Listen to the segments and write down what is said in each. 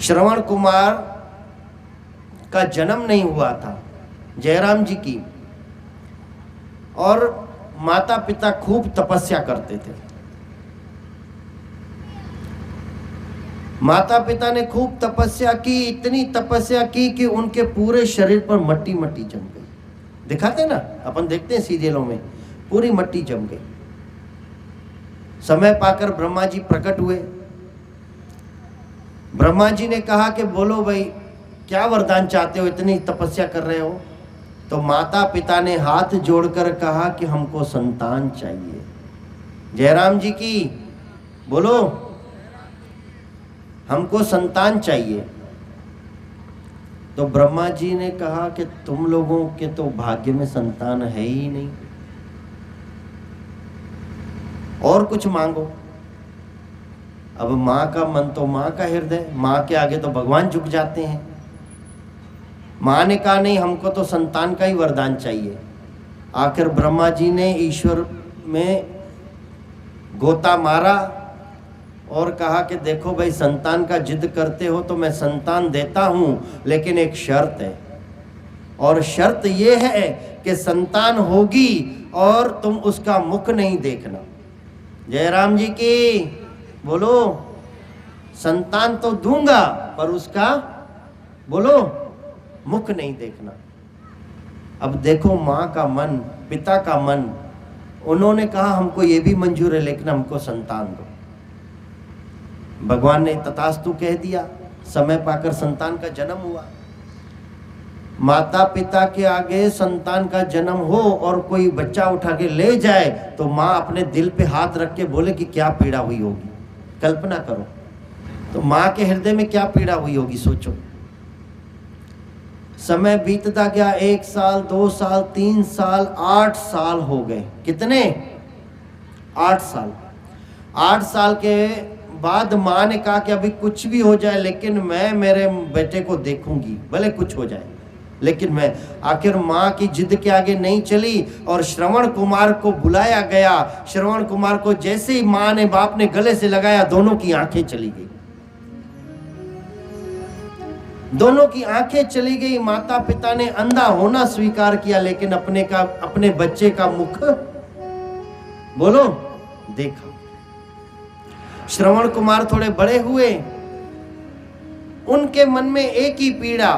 श्रवण कुमार का जन्म नहीं हुआ था, जयराम जी की, और माता पिता खूब तपस्या करते थे। माता पिता ने खूब तपस्या की, इतनी तपस्या की कि उनके पूरे शरीर पर मट्टी मट्टी जम गई। दिखाते ना, अपन देखते हैं सीरियलों में, पूरी मट्टी जम गई। समय पाकर ब्रह्मा जी प्रकट हुए। ब्रह्मा जी ने कहा कि बोलो भाई, क्या वरदान चाहते हो, इतनी तपस्या कर रहे हो? तो माता पिता ने हाथ जोड़कर कहा कि हमको संतान चाहिए। जयराम जी की बोलो, हमको संतान चाहिए। तो ब्रह्मा जी ने कहा कि तुम लोगों के तो भाग्य में संतान है ही नहीं, और कुछ मांगो। अब माँ का मन तो माँ का हृदय, माँ के आगे तो भगवान झुक जाते हैं। माँ ने कहा नहीं, हमको तो संतान का ही वरदान चाहिए। आखिर ब्रह्मा जी ने ईश्वर में गोता मारा और कहा कि देखो भाई, संतान का जिद करते हो तो मैं संतान देता हूं, लेकिन एक शर्त है, और शर्त ये है कि संतान होगी और तुम उसका मुख नहीं देखना। जयराम जी की बोलो, संतान तो दूंगा पर उसका बोलो मुख नहीं देखना। अब देखो माँ का मन, पिता का मन, उन्होंने कहा हमको ये भी मंजूर है, लेकिन हमको संतान दो। भगवान ने तथास्तु कह दिया। समय पाकर संतान का जन्म हुआ। माता पिता के आगे संतान का जन्म हो और कोई बच्चा उठा के ले जाए तो माँ अपने दिल पे हाथ रख के बोले कि क्या पीड़ा हुई होगी। कल्पना करो तो माँ के हृदय में क्या पीड़ा हुई होगी, सोचो। समय बीतता गया, 1 साल, 2 साल, 3 साल, 8 साल हो गए। कितने? 8 साल। 8 साल के बाद माँ ने कहा कि अभी कुछ भी हो जाए, लेकिन मैं मेरे बेटे को देखूंगी, भले कुछ हो जाए, लेकिन मैं। आखिर माँ की जिद के आगे नहीं चली और श्रवण कुमार को बुलाया गया। श्रवण कुमार को जैसे ही माँ ने बाप ने गले से लगाया, दोनों की आंखें चली गई। दोनों की आंखें चली गई। माता पिता ने अंधा होना स्वीकार किया, लेकिन अपने बच्चे का मुख बोलो देखा। श्रवण कुमार थोड़े बड़े हुए, उनके मन में एक ही पीड़ा।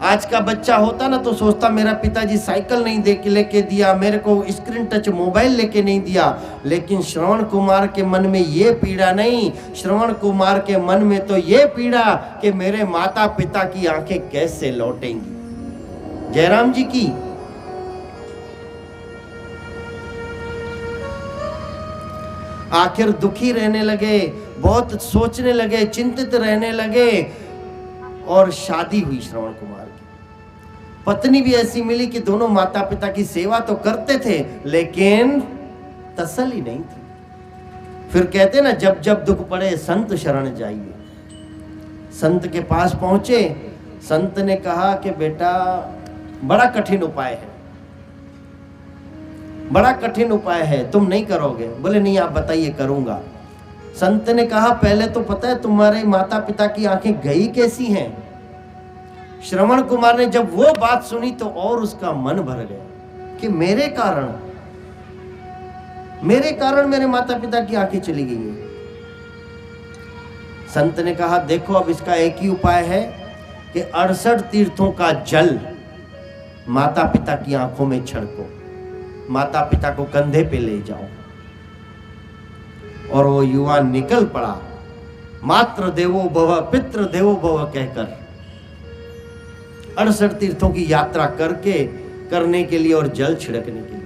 आज का बच्चा होता ना तो सोचता मेरा पिताजी साइकिल नहीं लेके दिया, मेरे को स्क्रीन टच मोबाइल लेके नहीं दिया। लेकिन श्रवण कुमार के मन में ये पीड़ा नहीं। श्रवण कुमार के मन में तो ये पीड़ा कि मेरे माता पिता की आंखें कैसे लौटेंगी। जयराम जी की आखिर दुखी रहने लगे, बहुत सोचने लगे, चिंतित रहने लगे, और शादी हुई श्रवण कुमार की। पत्नी भी ऐसी मिली कि दोनों माता पिता की सेवा तो करते थे, लेकिन तसल्ली नहीं थी। फिर कहते ना, जब जब दुख पड़े संत शरण जाइए। संत के पास पहुंचे। संत ने कहा कि बेटा बड़ा कठिन उपाय है, बड़ा कठिन उपाय है, तुम नहीं करोगे? बोले नहीं, आप बताइए, करूंगा। संत ने कहा पहले तो पता है तुम्हारे माता पिता की आंखें गई कैसी हैं? श्रवण कुमार ने जब वो बात सुनी तो और उसका मन भर गया कि मेरे कारण मेरे माता पिता की आंखें चली गई हैं। संत ने कहा देखो, अब इसका एक ही उपाय है कि 68 तीर्थों का जल माता पिता की आंखों में छिड़को, माता पिता को कंधे पे ले जाओ। और वो युवा निकल पड़ा, मातृ देवो भव पितृ देवो भव कहकर 68 तीर्थों की यात्रा करने के लिए और जल छिड़कने के लिए।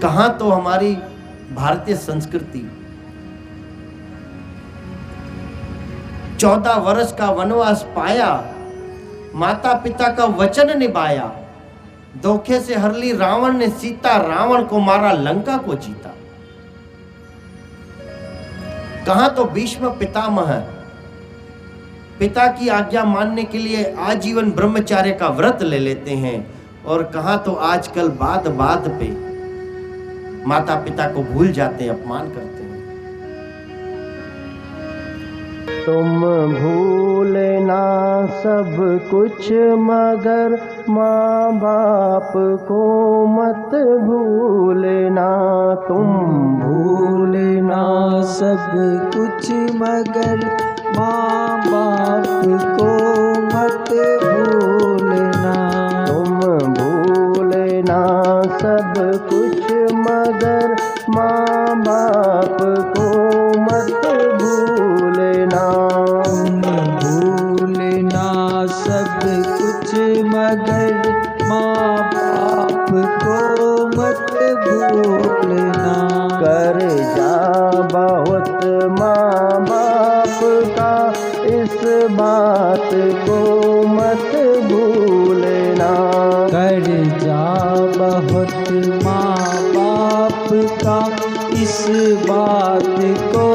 कहां तो हमारी भारतीय संस्कृति, 14 वर्ष का वनवास पाया, माता पिता का वचन निभाया, धोखे से हर ली रावण ने सीता, रावण को मारा, लंका को जीता। कहां तो भीष्म पितामह पिता की आज्ञा मानने के लिए आजीवन ब्रह्मचार्य का व्रत ले लेते हैं, और कहां तो आजकल बात बात पे माता पिता को भूल जाते हैं, अपमान करते हैं। तुम भूलना सब कुछ मगर माँ बाप को मत भूलना। तुम भूलना सब कुछ मगर माँ बाप को मत भूलना। तुम भूलना सब कुछ मगर माँ बाप को मत भूलना। भूलना सब कुछ मगर माँ बाप को मत भूलना। कर्जा बहुत माँ बाप का इस बात को मत भूलना। कर्जा बहुत माँ बाप का इस बात को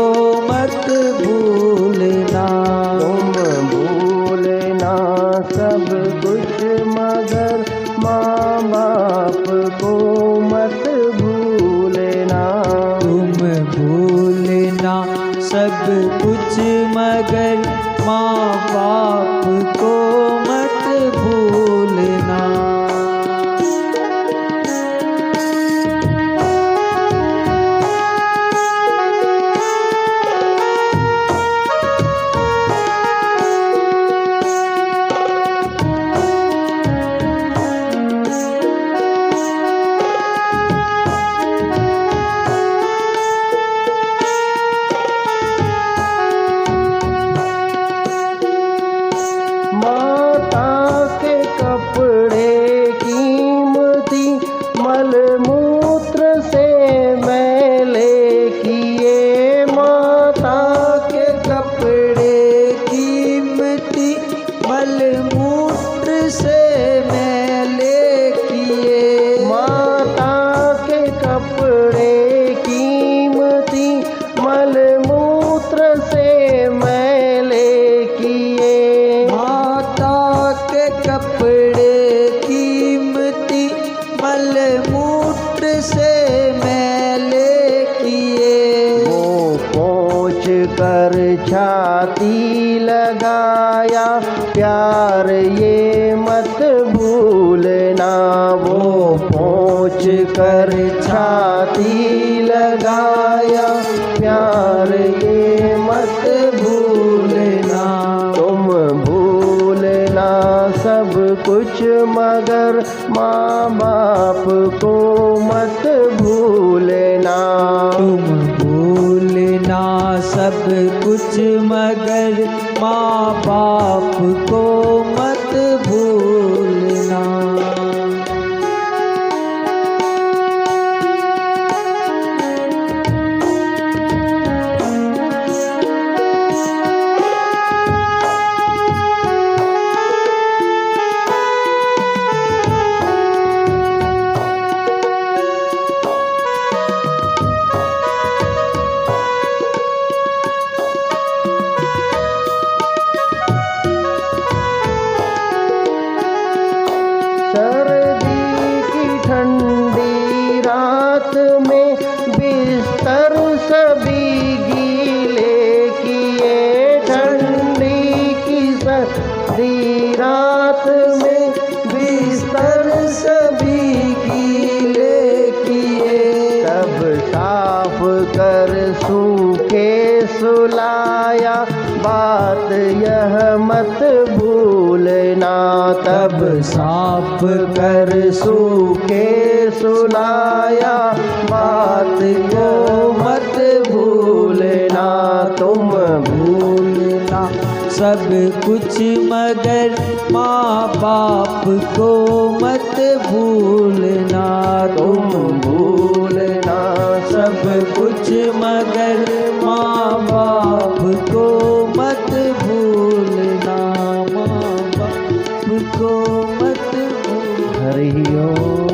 मत भूलना। तुम भूलना सब कुछ मगर माँ बाप को मत भूलना। तुम भूलना सब कुछ मगर माँ बाप को मत भूलना। कर छाती लगाया प्यार ये मत भूलना। वो पोंछ कर छाती लगाया प्यार ये मत भूलना। तुम भूलना सब कुछ मगर माँ बाप को मत भूलना। तुम भूलना सब कुछ मगर माँ बाप को मत भूलना। बिस्तर सभी गीले किए, ठंडी की सर्दी रात में बिस्तर सभी गीले किए। तब साफ कर सूखे सुलाया बात यह मत भूलना। तब साफ कर सूखे सुलाया बात को मत भूलना। तुम भूलना सब कुछ मगर माँ बाप को मत भूलना। तुम भूलना सब कुछ मगर माँ बाप को मत भूलना। माँ बाप को मत भूलना। हरि ओम।